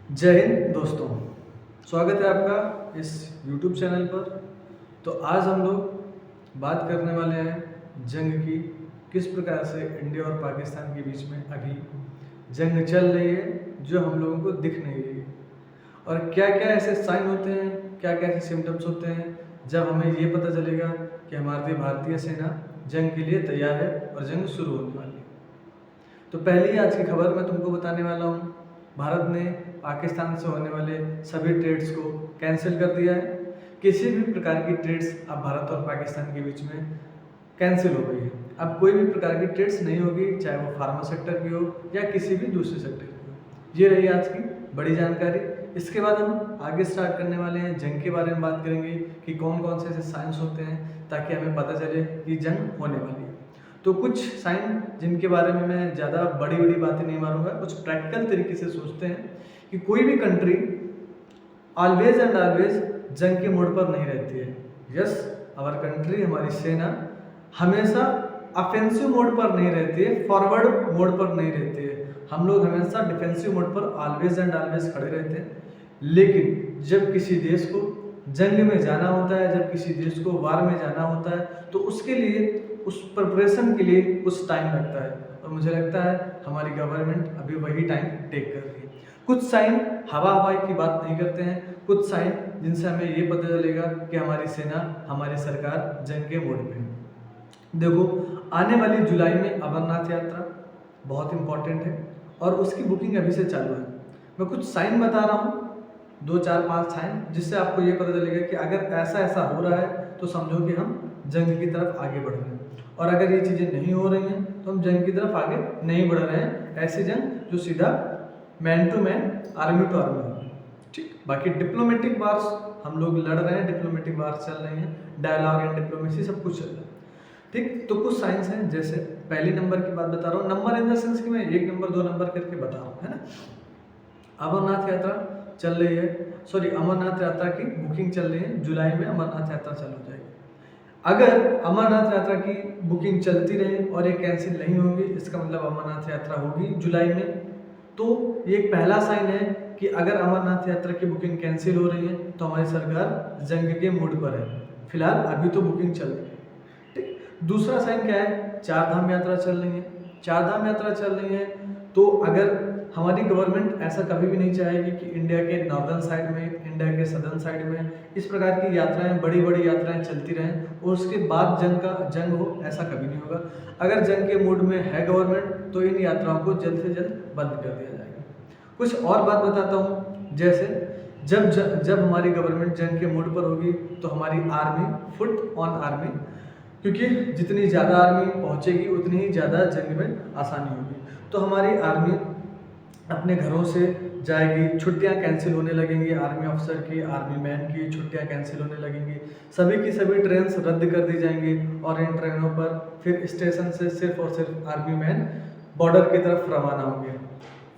जय हिंद दोस्तों। स्वागत है आपका इस YouTube चैनल पर। तो आज हम लोग बात करने वाले हैं जंग की, किस प्रकार से इंडिया और पाकिस्तान के बीच में अभी जंग चल रही है जो हम लोगों को दिख नहीं रही है, और क्या क्या ऐसे साइन होते हैं, क्या क्या ऐसे सिम्टम्स होते हैं जब हमें ये पता चलेगा कि हमारी भारतीय सेना जंग के लिए तैयार है और जंग शुरू होने वाली है। तो पहली आज की खबर मैं तुमको बताने वाला हूँ। भारत ने पाकिस्तान से होने वाले सभी ट्रेड्स को कैंसिल कर दिया है। किसी भी प्रकार की ट्रेड्स अब भारत और पाकिस्तान के बीच में कैंसिल हो गई है। अब कोई भी प्रकार की ट्रेड्स नहीं होगी, चाहे वो फार्मा सेक्टर की हो या किसी भी दूसरे सेक्टर की हो। ये रही आज की बड़ी जानकारी। इसके बाद हम आगे स्टार्ट करने वाले हैं, जंग के बारे में बात करेंगे कि कौन कौन से ऐसे साइंस होते हैं ताकि हमें पता चले कि जंग होने वाली है। तो कुछ साइन जिनके बारे में मैं ज़्यादा बड़ी बड़ी बातें नहीं मारूंगा, कुछ प्रैक्टिकल तरीके से सोचते हैं कि कोई भी कंट्री ऑलवेज एंड ऑलवेज जंग के मोड पर नहीं रहती है। यस, आवर कंट्री, हमारी सेना हमेशा ऑफेंसिव मोड पर नहीं रहती है, फॉरवर्ड मोड पर नहीं रहती है। हम लोग हमेशा डिफेंसिव मोड पर ऑलवेज एंड ऑलवेज खड़े रहते हैं। लेकिन जब किसी देश को जंग में जाना होता है, जब किसी देश को वार में जाना होता है, तो उसके लिए, उस प्रिपरेशन के लिए कुछ टाइम लगता है, और मुझे लगता है हमारी गवर्नमेंट अभी वही टाइम टेक कर रही है। कुछ साइन हवा हवाई की बात नहीं करते हैं, कुछ साइन जिनसे हमें ये पता चलेगा कि हमारी सेना, हमारी सरकार जंग के मोड पे है। देखो, आने वाली जुलाई में अमरनाथ यात्रा बहुत इंपॉर्टेंट है और उसकी बुकिंग अभी से चालू है। मैं कुछ साइन बता रहा हूँ, 2 4 5 साइन, जिससे आपको ये पता चलेगा कि अगर ऐसा ऐसा हो रहा है तो समझो कि हम जंग की तरफ आगे बढ़ रहे हैं, और अगर ये चीज़ें नहीं हो रही हैं तो हम जंग की तरफ आगे नहीं बढ़ रहे हैं। ऐसी जंग जो सीधा man to man, army to army हो। ठीक, बाकी डिप्लोमेटिक वार्स हम लोग लड़ रहे हैं, डिप्लोमेटिक वार्स चल रही हैं, डायलॉग एंड डिप्लोमेसी सब कुछ चल रहा है। ठीक, तो कुछ साइंस हैं, जैसे पहले नंबर की बात बता रहा हूँ, नंबर इन द सेंस कि मैं 1 नंबर 2 नंबर करके बता रहा हूँ, है ना। अमरनाथ यात्रा चल रही है, सॉरी, अमरनाथ यात्रा की बुकिंग चल रही है, जुलाई में अमरनाथ यात्रा चालू हो जाएगी। अगर अमरनाथ यात्रा की बुकिंग चलती रहे और ये कैंसिल नहीं होगी, इसका मतलब अमरनाथ यात्रा होगी जुलाई में, तो ये एक पहला साइन है कि अगर अमरनाथ यात्रा की बुकिंग कैंसिल हो रही है तो हमारी सरकार जंग के मूड पर है। फिलहाल अभी तो बुकिंग चल रही है। ठीक, दूसरा साइन क्या है, 4 धाम यात्रा चल रही है। 4 धाम यात्रा चल रही है तो अगर हमारी गवर्नमेंट ऐसा कभी भी नहीं चाहेगी कि इंडिया के नॉर्दर्न साइड में, इंडिया के सदर्न साइड में इस प्रकार की यात्राएं, बड़ी बड़ी यात्राएं चलती रहें और उसके बाद जंग हो, ऐसा कभी नहीं होगा। अगर जंग के मूड में है गवर्नमेंट तो इन यात्राओं को जल्द से जल्द बंद कर दिया जाएगा। कुछ और बात बताता हूँ, जैसे जब हमारी गवर्नमेंट जंग के मूड पर होगी तो हमारी आर्मी, फुट ऑन आर्मी, क्योंकि जितनी ज़्यादा आर्मी पहुँचेगी उतनी ही ज़्यादा जंग में आसानी होगी। तो हमारी आर्मी अपने घरों से जाएगी, छुट्टियां कैंसिल होने लगेंगी, आर्मी ऑफिसर की, आर्मी मैन की छुट्टियां कैंसिल होने लगेंगी, सभी की सभी ट्रेन रद्द कर दी जाएंगी, और इन ट्रेनों पर फिर स्टेशन से सिर्फ और सिर्फ आर्मी मैन बॉर्डर की तरफ रवाना होंगे।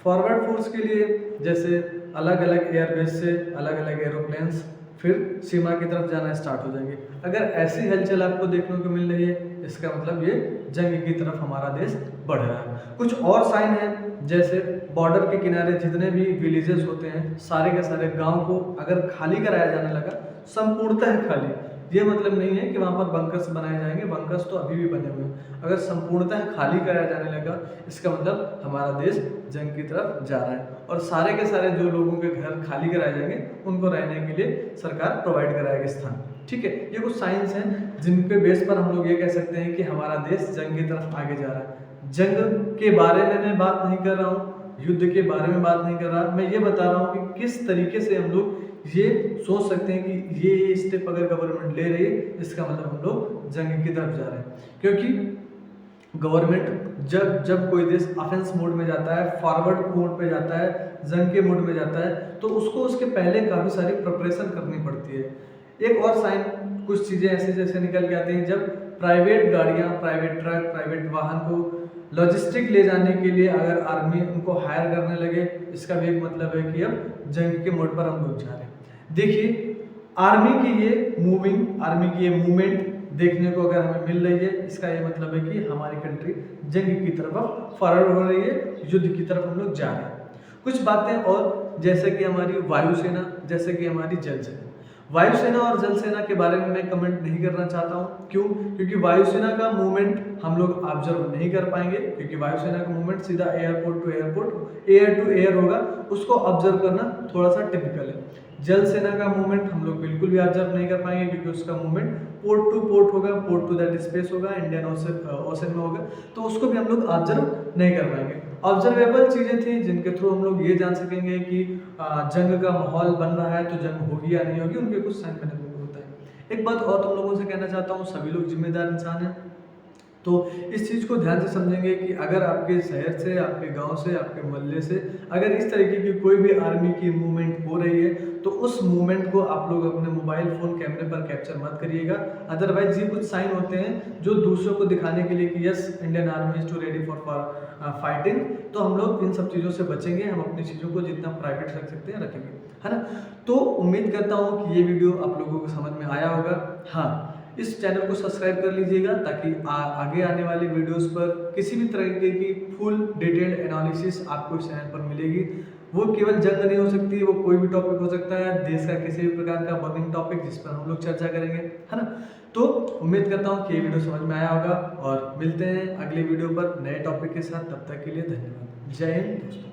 फॉरवर्ड फोर्स के लिए जैसे अलग अलग एयरबेस से अलग अलग एरोप्लेन्स फिर सीमा की तरफ जाना स्टार्ट हो जाएंगे। अगर ऐसी हलचल आपको देखने को मिल रही है, इसका मतलब ये जंग की तरफ हमारा देश बढ़ रहा है। कुछ और साइन है, जैसे बॉर्डर के किनारे जितने भी विलेजेस होते हैं, सारे के सारे गांव को अगर खाली कराया जाने लगा, संपूर्णतः खाली, ये मतलब नहीं है कि वहाँ पर बंकर्स बनाए जाएंगे, बंकर्स तो अभी भी बने हुए हैं। अगर संपूर्णतः खाली कराया जाने लगा, इसका मतलब हमारा देश जंग की तरफ जा रहा है, और सारे के सारे जो लोगों के घर खाली कराए जाएंगे उनको रहने के लिए सरकार प्रोवाइड कराएगी स्थान। ठीक है, ये कुछ साइंस हैं जिन पे बेस पर हम लोग ये कह सकते हैं कि हमारा देश जंग की तरफ आगे जा रहा है। जंग के बारे में मैं बात नहीं कर रहा हूँ, युद्ध के बारे में बात नहीं कर रहा, मैं ये बता रहा हूँ कि किस तरीके से हम लोग ये सोच सकते हैं कि ये स्टेप अगर गवर्नमेंट ले रही है, इसका मतलब हम लोग जंग की तरफ जा रहे हैं। क्योंकि गवर्नमेंट जब कोई देश ऑफेंस मोड में जाता है, फॉरवर्ड मोड पे जाता है, जंग के मोड में जाता है, तो उसको उसके पहले काफ़ी सारी प्रिपरेशन करनी पड़ती है। एक और साइन, कुछ चीज़ें ऐसे जैसे निकल के आती हैं, जब प्राइवेट गाड़ियाँ, प्राइवेट ट्रक, प्राइवेट वाहन को लॉजिस्टिक ले जाने के लिए अगर आर्मी उनको हायर करने लगे, इसका भी एक मतलब है कि अब जंग के मोड पर हम लोग जा रहे हैं। देखिए, आर्मी की ये मूविंग, आर्मी की ये मूवमेंट देखने को अगर हमें मिल रही है, इसका ये मतलब है कि हमारी कंट्री जंग की तरफ फॉरवर्ड हो रही है, युद्ध की तरफ हम लोग जा रहे हैं। कुछ बातें और, जैसे कि हमारी वायुसेना, जैसे कि हमारी जल सेना। वायुसेना और जल सेना के बारे में मैं कमेंट नहीं करना चाहता हूँ। क्यों? क्योंकि वायुसेना का मूवमेंट हम लोग ऑब्जर्व नहीं कर पाएंगे, क्योंकि वायुसेना का मूवमेंट सीधा airport to airport, air to air होगा, उसको ऑब्जर्व करना थोड़ा सा टिपिकल है। जल सेना का मूवमेंट हम लोग बिल्कुल भी ऑब्जर्व नहीं कर पाएंगे, क्योंकि उसका मूवमेंट पोर्ट टू पोर्ट होगा, पोर्ट टू दैट स्पेस होगा, इंडियन ओशन में होगा, तो उसको भी हम लोग ऑब्जर्व नहीं कर पाएंगे। ऑब्जर्वेबल चीज़ें थी जिनके थ्रू हम लोग ये जान सकेंगे कि जंग का माहौल बन रहा है, तो जंग होगी या नहीं होगी, उनके कुछ साइन मैंने तुमको बताए। एक बात और तुम लोगों से कहना चाहता हूँ, सभी लोग जिम्मेदार इंसान हैं, तो इस चीज़ को ध्यान से समझेंगे कि अगर आपके शहर से, आपके गांव से, आपके मोहल्ले से अगर इस तरीके की कोई भी आर्मी की मूवमेंट हो रही है, तो उस मूवमेंट को आप लोग अपने मोबाइल फ़ोन कैमरे पर कैप्चर मत करिएगा। अदरवाइज ये कुछ साइन होते हैं जो दूसरों को दिखाने के लिए कि yes, Indian army is too ready for fighting, तो हम लोग इन सब चीज़ों से बचेंगे। हम अपनी चीज़ों को जितना प्राइवेट रख सकते हैं रखेंगे, है ना। तो उम्मीद करता हूँ कि ये वीडियो आप लोगों को समझ में आया होगा। हाँ, इस चैनल को सब्सक्राइब कर लीजिएगा, ताकि आगे आने वाली वीडियोस पर किसी भी तरीके की फुल डिटेल्ड एनालिसिस आपको इस चैनल पर मिलेगी। वो केवल जंग नहीं हो सकती, वो कोई भी टॉपिक हो सकता है, देश का किसी भी प्रकार का बर्निंग टॉपिक जिस पर हम लोग चर्चा करेंगे, है ना। तो उम्मीद करता हूँ कि ये वीडियो समझ में आया होगा, और मिलते हैं अगले वीडियो पर नए टॉपिक के साथ। तब तक के लिए धन्यवाद। जय हिंद दोस्तों।